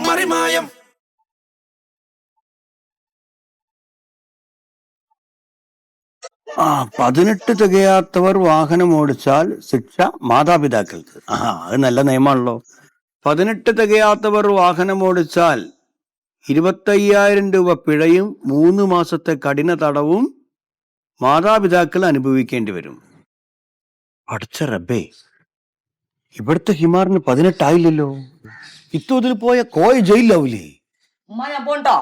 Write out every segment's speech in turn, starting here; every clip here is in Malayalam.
മറിമായം. ആ 18 തികയാത്തവർ വാഹനം ഓടിച്ചാൽ ശിക്ഷ മാതാപിതാക്കൾക്ക്. അത് നല്ല നിയമമാണല്ലോ. 18 തികയാത്തവർ വാഹനം ഓടിച്ചാൽ 25,000 രൂപ പിഴയും 3 മാസത്തെ കഠിന തടവും മാതാപിതാക്കൾ അനുഭവിക്കേണ്ടി വരും. അടച്ച റബ്ബേ, ഇവിടുത്തെ ഹിമാറിന് 18 ആയില്ലല്ലോ. ഇത്തോതിൽ പോയ കോയ ജയിലാവൂലേ? ഞാൻ പോണ്ടോ?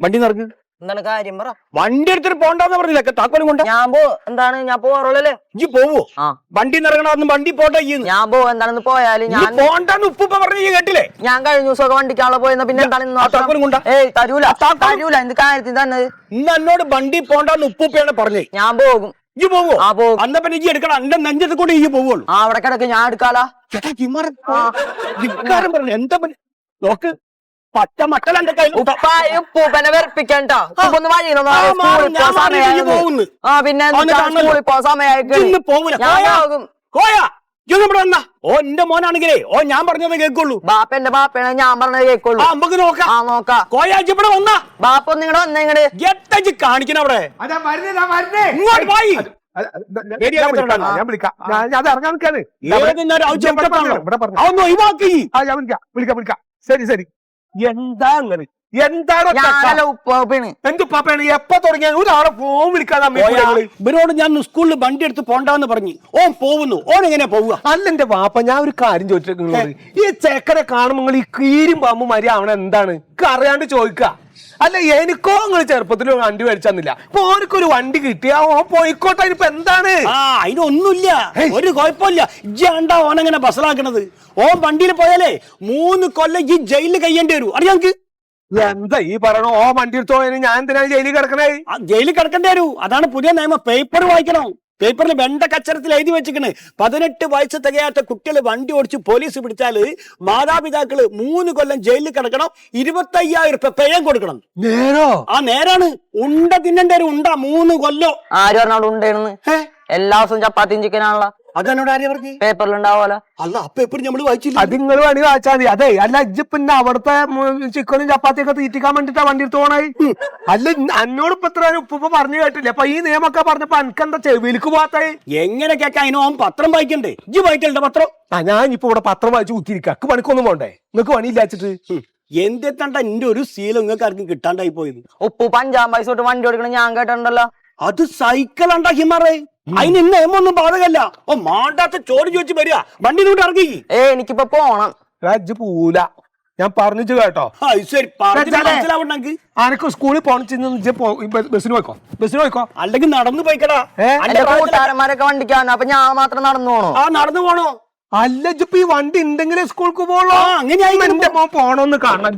വണ്ടി നിറഞ്ഞു. എന്താണ് കാര്യം പറ. വണ്ടി എടുത്തിട്ട് പോണ്ടെന്ന് പറഞ്ഞില്ല, താക്കോലും കൊണ്ട്. ഞാൻ പോവാറുള്ളല്ലേ. ഇജ്ജ് പോവോ? വണ്ടി നിറങ്ങണമെന്ന് വണ്ടി പോട്ടെ. ഞാൻ എന്താണെന്ന് പോയാല് ഞാൻ പോണ്ടെന്ന് ഉപ്പ പറഞ്ഞു കേട്ടില്ലേ? ഞാൻ കഴിഞ്ഞ ദിവസമൊക്കെ വണ്ടിക്കാളെ പോയെന്ന പിന്നെ എന്താണ്? ഏയ് തരൂല എന്ത് കാര്യത്തിന് തന്നെ. ഇന്ന് എന്നോട് വണ്ടി പോണ്ടെന്ന് ഉപ്പയാണ് പറഞ്ഞേ. ഞാൻ പോകും. ഇജ്ജ് പോവോ? അന്ന പിന്നെ ഇജ്ജ് എടുക്കണം. എന്റെ നെഞ്ചത്ത് കൂടെ ഇജ്ജ് പോവുള്ളൂ. അവിടെ കിടക്ക്, ഞാൻ എടുക്കാലാ. എന്താ നോക്ക്, പച്ച മട്ടൽ എന്റെ കയ്യിൽ. ഉപ്പൂപ്പനെ വെറുപ്പിക്കണ്ട. ഒന്ന് വഴി പിന്നെ സ്കൂളിൽ പോ സമയമായിട്ട് പോകും. ഓ എന്റെ മോനാണെങ്കിലേ ഞാൻ പറഞ്ഞത് കേൾക്കുള്ളൂ. ബാപ്പന്റെ ബാപ്പയാണ് ഞാൻ പറഞ്ഞത് കേൾക്കുള്ളൂ. നമുക്ക് നോക്കാം. നോക്കാം. കോയാജി ഇവിടെ വന്നാ ബാപ്പ ഒന്ന് ഇങ്ങടെ വന്നേ. ഇങ്ങട് എട്ടജി കാണിക്കണം അവിടെ. ഇങ്ങോട്ട് പോയി. ഞാൻ വിളിക്കാം. അത് ഇറങ്ങാൻ നിൽക്കാണ്. അതൊന്ന് ഒഴിവാക്കി. വിളിക്കാം. ശരി. എന്താ അങ്ങനെ? എന്താണ് എന്തുപ്പാപ്പയാണ്? എപ്പോ തുടങ്ങിയ ഒരാളെ ഫോൺ വിളിക്കാതെ ഇവരോട് ഞാൻ സ്കൂളിൽ വണ്ടി എടുത്ത് പോണ്ടാന്ന് പറഞ്ഞു. ഓൻ പോകുന്നു. ഓൻ എങ്ങനെയാ പോവുക? അല്ല എന്റെ വാപ്പ, ഞാൻ ഒരു കാര്യം ചോദിച്ചിട്ട്, ഈ ചെക്കനെ കാണുമ്പോൾ നിങ്ങൾ ഈ കീരും പാമ്പും മരി അവൻ എന്താണ് അറിയാണ്ട് ചോദിക്കുക. അല്ല എനിക്കോ നിങ്ങൾ ചെറുപ്പത്തിൽ വണ്ടി മേടിച്ചന്നില്ല. അപ്പൊ ഓനക്കൊരു വണ്ടി കിട്ടിയാ ഓൻ പോയിക്കോട്ടെ. ഇനിയിപ്പോ എന്താണ്? അതിനൊന്നുമില്ല, ഒരു കുഴപ്പമില്ല. ഇജ്ജാണ്ടാ ഓനെങ്ങനെ ബസ്സിലാക്കണത്? ഓൻ വണ്ടിയിൽ പോയാലേ 3 കൊല്ലം ഈ ജയിലിൽ കഴിയേണ്ടി വരും. അറിയാം എന്താ ഈ പറയണോ? ഓ വണ്ടി എടുത്തോ, ഞാൻ എന്തിനാ ജയിലിൽ കിടക്കണേ? ജയിലിൽ കിടക്കേണ്ടി വരും. അതാണ് പുതിയ നിയമം. പേപ്പർ വായിക്കണം. പേപ്പറിൽ വെണ്ട കച്ചരത്തിൽ എഴുതി വെച്ചിക്കണ്, 18 വയസ്സ് തികയാത്ത കുട്ടികൾ വണ്ടി ഓടിച്ച് പോലീസ് പിടിച്ചാല് മാതാപിതാക്കള് 3 കൊല്ലം ജയിലിൽ കിടക്കണം, 25,000 രൂപ പിഴയും കൊടുക്കണം. നേരോ? നേരാണ്. ഉണ്ട തിന്നേണ്ടി വരും. ഉണ്ട 3 കൊല്ലം. ആര് പറഞ്ഞാൽ ഉണ്ടെന്ന്? എല്ലാ ദിവസവും ചപ്പാത്തിയും ചിക്കനാണല്ലോ. അതെന്നോട് ആരെയാ പറഞ്ഞു? പേപ്പറിലുണ്ടാവല്ലോ. അല്ല, ആ പേപ്പർ നമ്മള് വായിച്ചില്ല. അത് നിങ്ങൾ വേണമെങ്കിൽ വായിച്ചാൽ മതി. അതെ, അല്ല ഇജ്ജ് പിന്നെ അവിടുത്തെ ചിക്കനും ചപ്പാത്തിയൊക്കെ തീറ്റിക്കാൻ വേണ്ടിട്ടാ വണ്ടി എടുത്ത് പോണേ. അല്ല എന്നോട് ഇപ്പൊ ഇത്ര ഉപ്പ പറഞ്ഞു കേട്ടില്ല. അപ്പൊ ഈ നിയമൊക്കെ പറഞ്ഞപ്പോ എനിക്കെന്താ ചെവിയിലേക്ക് പോകാത്ത? എങ്ങനെ കേൾക്കാം? അതിനോ പത്രം വായിക്കണ്ടേ? ഇജ്ജ് വായിക്കലുണ്ട് പത്രം? ഞാൻ ഇപ്പൊ ഇവിടെ പത്രം വായിച്ച് കുത്തിരിക്ക. പണിക്കൊന്നും പോണ്ടേ? നിങ്ങൾക്ക് പണിയില്ലാച്ചിട്ട് എന്തെത്തണ്ട എന്റെ ഒരു ശീലം നിങ്ങൾക്ക് ആർക്കും കിട്ടാണ്ടായി പോയത്. ഉപ്പു 5 പൈസ തൊട്ട് വണ്ടി ഓടിക്കണം ഞാൻ കേട്ടിട്ടുണ്ടല്ലോ. അത് സൈക്കിൾ ഉണ്ടാ ഹിമാറേ. അതിന് ഇന്ന് നിയമൊന്നും ബാധകല്ല. മാണ്ടാത്ത ചോദ്യം ചോദിച്ചു വരിക. വണ്ടി കൊണ്ട് ഇറങ്ങി. എനിക്കിപ്പോ പോണം. രാജ്യ പൂല ഞാൻ പറഞ്ഞു കേട്ടോ. അനക്ക് സ്കൂളിൽ പോണിച്ച് ബസ്സിന് പോയിക്കോ. അല്ലെങ്കിൽ നടന്നു പോയിക്കടാ. എന്റെ കൂട്ടുകാരന്മാരൊക്കെ വണ്ടിക്കാണ്. അപ്പൊ ഞാൻ മാത്രം നടന്നു പോണോ? നടന്നു പോണോ? അല്ല ഇപ്പൊ ഈ വണ്ടി ഉണ്ടെങ്കിലേ സ്കൂൾക്ക് പോകണോ? അങ്ങനെ എന്റെ മോൻ പോണോന്ന് കാണണം.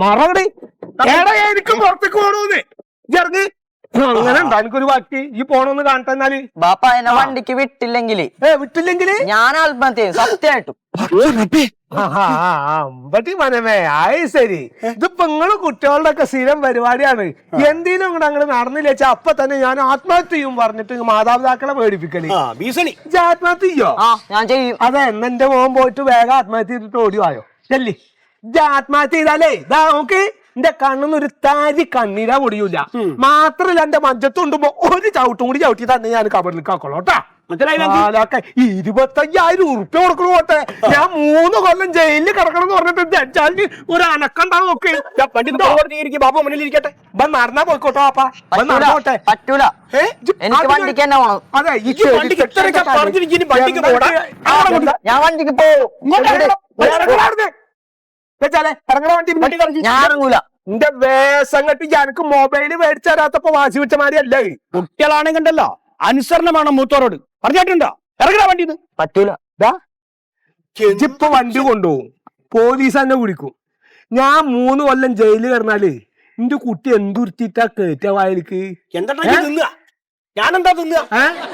മറങ്ങടി എനിക്ക് പുറത്തേക്ക് പോണോന്ന് ഇറങ്ങി. അങ്ങനെ ഉണ്ടോ എനിക്കൊരു വാക്ക്? ഈ പോണോന്ന് കാണട്ടെന്നാല്. ബാപ്പ എന്നെ വണ്ടിക്ക് വിട്ടില്ലെങ്കില് ഞാൻ ആത്മഹത്യ ചെയ്യും സത്യമായിട്ടും. മനമേ ആയി ശരി. ഇതിപ്പോ നിങ്ങള് കുട്ടികളുടെ ഒക്കെ സ്ഥിരം പരിപാടിയാണ്. എന്തെങ്കിലും ഇങ്ങോട്ട് അങ്ങനെ നടന്നില്ല വെച്ചാ അപ്പൊ തന്നെ ഞാൻ ആത്മഹത്യ ചെയ്യും പറഞ്ഞിട്ട് മാതാപിതാക്കളെ പേടിപ്പിക്കല്. ആത്മഹത്യ ചെയ്യോ? ഞാൻ ചെയ്യും. അതെ, എന്നെ മോൻ പോയിട്ട് വേഗം ആത്മഹത്യ ചെയ്തിട്ട് ഓടിവായോ ചെല്ലി. ആത്മഹത്യ ചെയ്താലേ ഇതാ നോക്ക്, എന്റെ കണ്ണിന്ന് ഒരു താരി കണ്ണീരാ പൊടിയൂല. മാത്രല്ല എന്റെ മഞ്ചത്തുണ്ടുമ്പോ ഒരു ചവിട്ടും കൂടി ചവിട്ടി തന്നെ ഞാൻ കബറിലേക്ക് ആക്കോളൂട്ടാ. 25,000 ഉറുപ്പ്യ കൊടുക്കണു പോട്ടെ. ഞാൻ 3 കൊല്ലം ജയിലിൽ കിടക്കണം എന്ന് പറഞ്ഞിട്ട് ജഡ്ജാലിന് ഒരു അനക്കണ്ടാവും നോക്ക്. ബാബു മുന്നിലിരിക്കട്ടെ. നടന്നാ പോയിക്കോട്ടോ പാപ്പാ. നടന്നോട്ടെ. പറ്റൂല. എനിക്ക് വണ്ടിക്ക് തന്നെ പോണം. അതെ, ഞാൻ വണ്ടിക്ക് പോകും. ഞാൻ ഇറങ്ങൂല. എന്റെ വേഷം കെട്ടി എനിക്ക് മൊബൈല് മേടിച്ചു തരാത്തപ്പോ വാശി വെച്ച മാതിരിയല്ലേ. കുട്ടികളാണെങ്കിണ്ടല്ലോ അനുസരണം വേണം മൂത്തോരോട്. പറഞ്ഞിട്ടുണ്ടോ? ഇറങ്ങണ വണ്ടിന്ന്. പറ്റൂല. ഇപ്പൊ വണ്ടി കൊണ്ടുപോകും, പോലീസ് തന്നെ കുടിക്കും. ഞാൻ 3 കൊല്ലം ജയിലിൽ കിടന്നാല് എന്റെ കുട്ടി എന്തുരുത്തിട്ടാ കേറ്റ വായലിക്ക്. എന്താ ഞാനെന്താ തിന്നുക?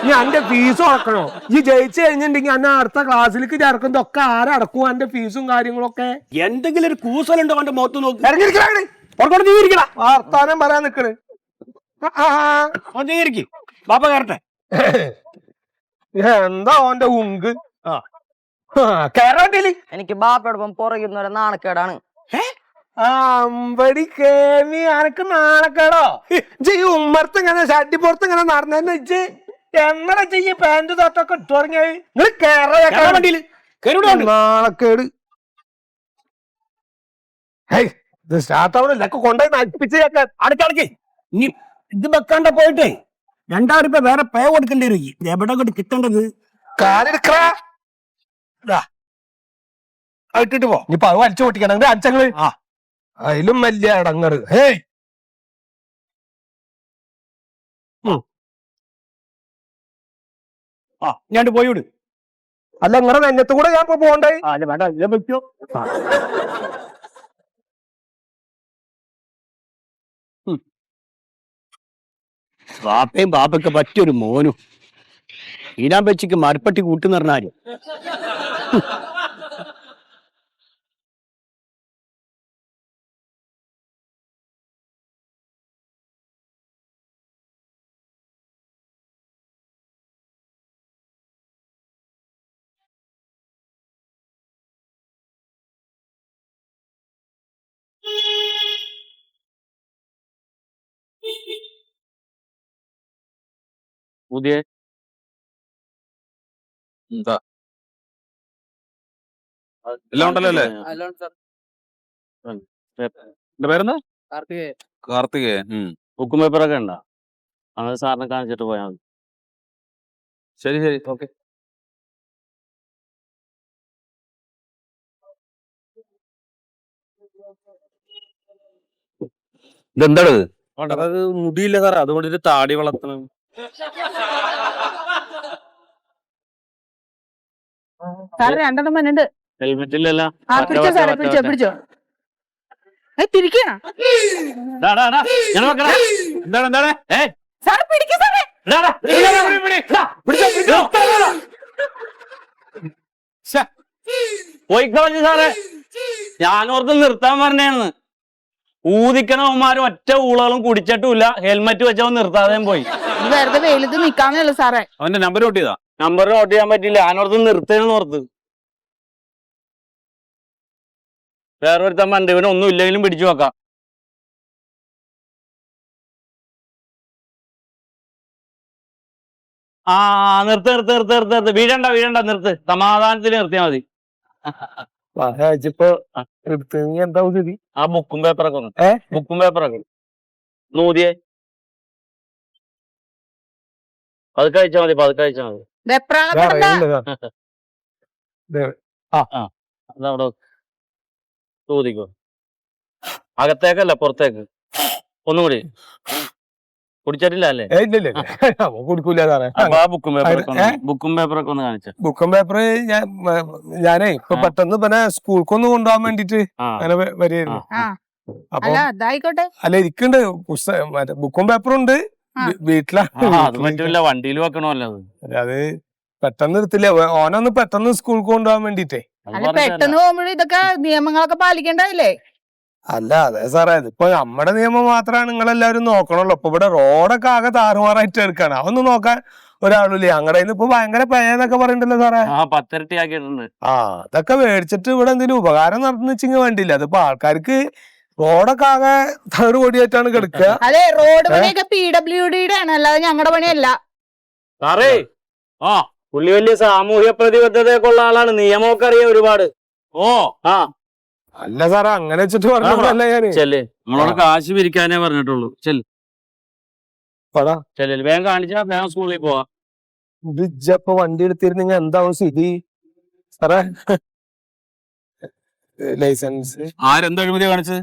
നീ എന്റെ ഫീസ് അടക്കണോ? ഈ ജയിച്ചു കഴിഞ്ഞിട്ടുണ്ടെങ്കിൽ അന്നെ അടുത്ത ക്ലാസ്സിലേക്ക് ചേർക്കുന്നതൊക്കെ ആരടക്കും എന്റെ ഫീസും കാര്യങ്ങളൊക്കെ? എന്തെങ്കിലും ഒരു കൂസലുണ്ടോ അവന്റെ മുഖത്ത് നോക്ക്. ഇറങ്ങിയിരിക്കണ വർത്താനം പറയാൻ നിക്കണ്. ജീവിക്കും ബാപ്പ കയറട്ടെ. എന്താ ഓന്റെ ഉങ്ക് കേറാണ്ടില് എനിക്ക് ബാപ്പയോടൊപ്പം പുറകുന്നവരെ നാണക്കേടാണ്. അമ്പടി കേമി അനക്ക് നാണക്കേടോ? ഈ ഉമ്മർത്ത് ഇങ്ങനെ ഷട്ടിപ്പുറത്ത് ഇങ്ങനെ നടന്നു വെച്ച് എങ്ങനെ ചെയ്യ പാന്റ് തൊട്ടൊക്കെ ഇട്ടു തുടങ്ങിയത്? നിങ്ങൾ കേരള നാണക്കേട്. ഇത് സ്റ്റാർട്ട് ആവണില്ല, കൊണ്ടുപോയി നയിപ്പിച്ച് അടുക്കടക്ക്. ഇനി ഇത് വെക്കാണ്ട പോയിട്ടേ 2000 രൂപ വേറെ പേ കൊടുക്കേണ്ടി വരും. എവിടെ കൊണ്ട് കിട്ടേണ്ടത്? കാലെടുക്കടാ. ഇട്ടിട്ട് പോ. ഇനിയിപ്പൊ അത് വലിച്ചു പൊട്ടിക്കണം അച്ഛങ്ങള്. അതിലും വലിയ ഇടങ്ങറ്. ഹേയ് ഞാൻ പോയി വിട്. അല്ല നിങ്ങളുടെ നെഞ്ഞത്ത് കൂടെ ഞാൻ ഇപ്പൊ പോകണ്ടേ? അല്ല വേണ്ട, ഇല്ല വെക്കോ. ബാപ്പയും ബാപ്പയ്ക്ക് പറ്റിയൊരു മോനും ഈനാമ്പച്ചിക്ക് മരപ്പട്ടി കൂട്ടുന്ന പറഞ്ഞാല്. പുതിയ എന്താ എല്ലാം ഉണ്ടല്ലോ അല്ലേ? എന്റെ പേരെന്താ? കാർത്തികേയൻ. ബുക്കും പേപ്പറൊക്കെ ഉണ്ടോ? അങ്ങനെ സാറിനെ കാണിച്ചിട്ട് പോയാൽ മതി. ശരി ശരി, ഓക്കെ. ഇതെന്താണ്? അത് മുടിയില്ല സാറേ, അതുകൊണ്ട് ഒരു താടി വളർത്തണം. സാറേ രണ്ടെണ്ണം വന്നിട്ടുണ്ട്. ഹെൽമെറ്റ് ഇല്ലല്ലോ. പിടിച്ചോ സാറേ, പിടിച്ചോ പിടിച്ചോ. തിരിക്കണ എന്താണ് എന്താണ്? സാറേ പിടിക്കോ സാറേ. പോയിക്കളഞ്ഞു സാറേ. ഞാനോർത്ത് നിർത്താൻ പറഞ്ഞാണ്. ഊതിക്കണവന്മാരും ഒറ്റ ഊളകളും കുടിച്ചിട്ടുമില്ല. ഹെൽമെറ്റ് വെച്ചവൻ നിർത്താതെ പോയി. വെറുതെ വെയിലത്ത് നിക്കാന്നല്ലോ സാറേ. അവന്റെ നമ്പർ നോട്ട് ചെയ്താ? നമ്പർ നോട്ട് ചെയ്യാൻ പറ്റില്ല. ഞാനോർത്ത് നിർത്തേന്ന് ഓർത്ത്. വേറൊരുത്തൻ മണ്ടവന് ഒന്നും ഇല്ലെങ്കിലും പിടിച്ചു വെക്കാം. നിർത്ത് നിർത്ത് നിർത്ത് നിർത്ത് നിർത്ത്. വീഴണ്ട വീഴണ്ട, നിർത്ത്. സമാധാനത്തിൽ നിർത്തിയാ മതി. ഇപ്പൊ എന്താ സ്ഥിതി? ആ ബുക്കും പേപ്പറൊക്കെ ഒന്ന് ബുക്കും പേപ്പറൊക്കെ നൂതിയെ പതുക്കെ അയച്ചാ മതി, പതുക്കെ അയച്ചാ മതി. അതവിടെ ചോദിക്കോ. അകത്തേക്കല്ല പുറത്തേക്ക്. ഒന്നുകൂടി കുടിച്ചിട്ടില്ല അല്ലേ? കുടിക്കൂല സാറേ. അപ്പൊ ആ ബുക്കും പേപ്പറൊക്കെ ഒന്ന് കാണിച്ച. ബുക്കും പേപ്പർ ഞാനേ ഇപ്പൊ പെട്ടെന്ന് പിന്നെ സ്കൂൾക്കൊന്ന് കൊണ്ടുപോകാൻ വേണ്ടിട്ട് അങ്ങനെ വരികയായിരുന്നു. അപ്പൊ അല്ല ഇരിക്കുന്നുണ്ട് പുസ്തകം, മറ്റേ ബുക്കും പേപ്പറും ഉണ്ട് വീട്ടിലാണ്. അത് പറ്റൂല, വണ്ടിയിൽ വെക്കണമല്ലോ അത് പെട്ടെന്ന് എടുത്തില്ല. ഓനൊന്ന് പെട്ടെന്ന് സ്കൂൾക്ക് കൊണ്ടുപോകാൻ വേണ്ടിട്ടേ. പെട്ടെന്ന് പോകുമ്പോഴും ഇതൊക്കെ നിയമങ്ങളൊക്കെ പാലിക്കണ്ടല്ലേ? അല്ല അതെ സാറേ, ഇതിപ്പോ നമ്മുടെ നിയമം മാത്രമാണ് നിങ്ങളെല്ലാവരും നോക്കണല്ലോ. ഇപ്പൊ ഇവിടെ റോഡൊക്കെ ആകെ താറുമാറായിട്ട് എടുക്കാണ്. അതൊന്നും നോക്കാൻ ഒരാളില്ലേ. ഞങ്ങളുടെ ഇപ്പൊ ഭയങ്കര പേന്നൊക്കെ പറയണ്ടല്ലോ സാറേ. 10 ഇരട്ടി ആക്കിയിട്ടുണ്ട്. അതൊക്കെ മേടിച്ചിട്ട് ഇവിടെ എന്തെങ്കിലും ഉപകാരം നടന്നു വെച്ചെങ്കിൽ വേണ്ടില്ല. അതിപ്പോ ആൾക്കാർക്ക് റോഡൊക്കെ ആകെ തകർ പൊടിയായിട്ടാണ് കിടക്കുക. അതെ, റോഡ് പണിയൊക്കെ PWDയുടെ ആണ്, അല്ലാതെ ഞങ്ങളുടെ പണിയല്ല സാറേ. പുള്ളി വലിയ സാമൂഹ്യ പ്രതിബദ്ധതയൊക്കെ ഉള്ള ആളാണ്. നിയമമൊക്കെ അറിയാം ഒരുപാട്. അല്ല സാറേ, അങ്ങനെ വെച്ചിട്ട് പറഞ്ഞല്ല ഞാന്. ചെല്ലേ, നമ്മളോട് കാശ് പിരിക്കാനേ പറഞ്ഞിട്ടുള്ളൂ. ചെല്ലേ, വേഗം കാണിച്ചാ വേഗം സ്കൂളിൽ പോവാ. ഇതിപ്പോ വണ്ടി എടുത്തിരുന്നെങ്കി എന്താവും സ്ഥിതി സാറേ? ലൈസൻസ് ആരെന്താ അഴിമതി കാണിച്ചത്?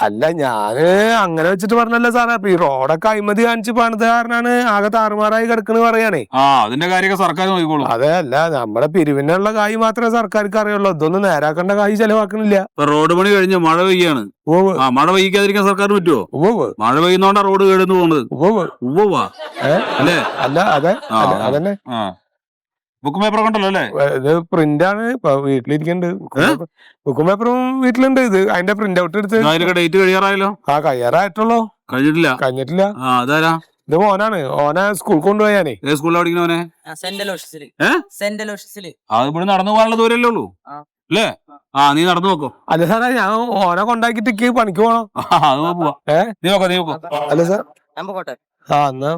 അല്ല ഞാന് അങ്ങനെ വെച്ചിട്ട് പറഞ്ഞല്ല സാറേ. അപ്പൊ ഈ റോഡൊക്കെ അഴിമതി കാണിച്ച് പണിത് കാരണാണ് ആകെ താറുമാറായി കിടക്കണെന്ന് പറയാണേ. ആ അതിന്റെ കാര്യമൊക്കെ സർക്കാർ നോക്കിക്കോളും. അതെ, അല്ല നമ്മുടെ പിരിവിനുള്ള കായ് മാത്രമേ സർക്കാർക്ക് അറിയുള്ളൂ. ഇതൊന്നും നേരാക്കേണ്ട കായ് ചെലവാക്കണില്ല. ഇപ്പൊ റോഡ് പണി കഴിഞ്ഞ് മഴ പെയ്യാണ്. ഉവ്വ് ആ മഴ പെയ്യിക്കാതിരിക്കാൻ സർക്കാർ പറ്റുമോ? ഉവ്വ് മഴ പെയ്യുന്നോണ്ടാ റോഡ് കേടുന്നു പോകുന്നത്. ഉവ്വ് ഉവ്വാ അല്ലേ? അല്ല അതെ അതന്നെ. ആ ബുക്കും പേപ്പറൊക്കെ ഉണ്ടല്ലോ അല്ലേ? ഇത് പ്രിന്റ് ആണ് ഇപ്പൊ വീട്ടിലിരിക്കുന്നുണ്ട്. ബുക്കും പേപ്പറും വീട്ടിലുണ്ട്. ഇത് അതിന്റെ പ്രിന്റ് ഔട്ട് എടുത്ത് അതിലൊക്കെ ഡേറ്റ് കഴിയാറായല്ലോ. ആ കയ്യാറായിട്ടുള്ളൂ. കഴിഞ്ഞിട്ടില്ല. ആ അതാരാ? ഇത് മോനാണ്. ഓനെ സ്കൂൾ കൊണ്ടുപോയാനേ. ഏത് സ്കൂളിലാ പഠിക്കണവനെ? അത് ഇവിടെ നടന്നു പോകാനുള്ള ദൂരല്ലേ ഉള്ളൂ അല്ലേ? ആ നീ നടന്നു നോക്കോ. അല്ല സാറേ, ഞാൻ ഓനെ കൊണ്ടാക്കിട്ട് പണിക്ക് പോണം. അത് പോവാ. നീ നോക്കോ. അല്ല സാർ, ആ എന്നാ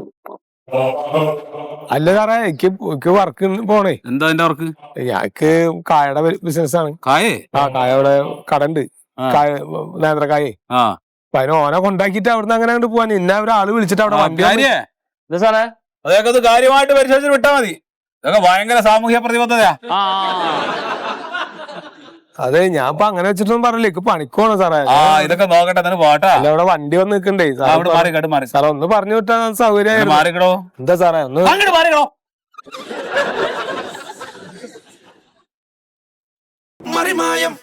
അല്ല സാറേ, എനിക്ക് വർക്ക് പോണേ. എന്താ എന്റെ വർക്ക്? ഞങ്ങക്ക് കായയുടെ ബിസിനസ് ആണ്. കായേ? ആ കായ അവിടെ കടണ്ട്. നേന്ത്രക്കായേ. ആ അപ്പൊ അതിന് ഓനെ കൊണ്ടാക്കിട്ട് അവിടുന്ന് അങ്ങനെ അങ്ങോട്ട് പോവാൻ. ഇന്ന ഒരാള് വിളിച്ചിട്ട് അവിടെ വണ്ടി സാറേ അതൊക്കെ അത് കാര്യമായിട്ട് പരിശോധിച്ചിട്ട് വിട്ടാ മതി. ഇതൊക്കെ ഭയങ്കര സാമൂഹ്യ പ്രതിബദ്ധതയാ. അതെ, ഞാൻ ഇപ്പൊ അങ്ങനെ വെച്ചിട്ടൊന്നും പറഞ്ഞില്ല. എനിക്ക് പണിക്കോണം സാറേ. ആ ഇതൊക്കെ നോക്കട്ടെ. തന്നെ പാട്ടാ. അല്ല അവിടെ വണ്ടി വന്ന് നിൽക്കണ്ടേ മാറി സാറേ. ഒന്ന് പറഞ്ഞു വിട്ടാ സൗകര്യം. മാറിക്കടോ. എന്താ സാറേ ഒന്ന് അങ്ങോട്ട് മാറിക്കടോ. മറിമായം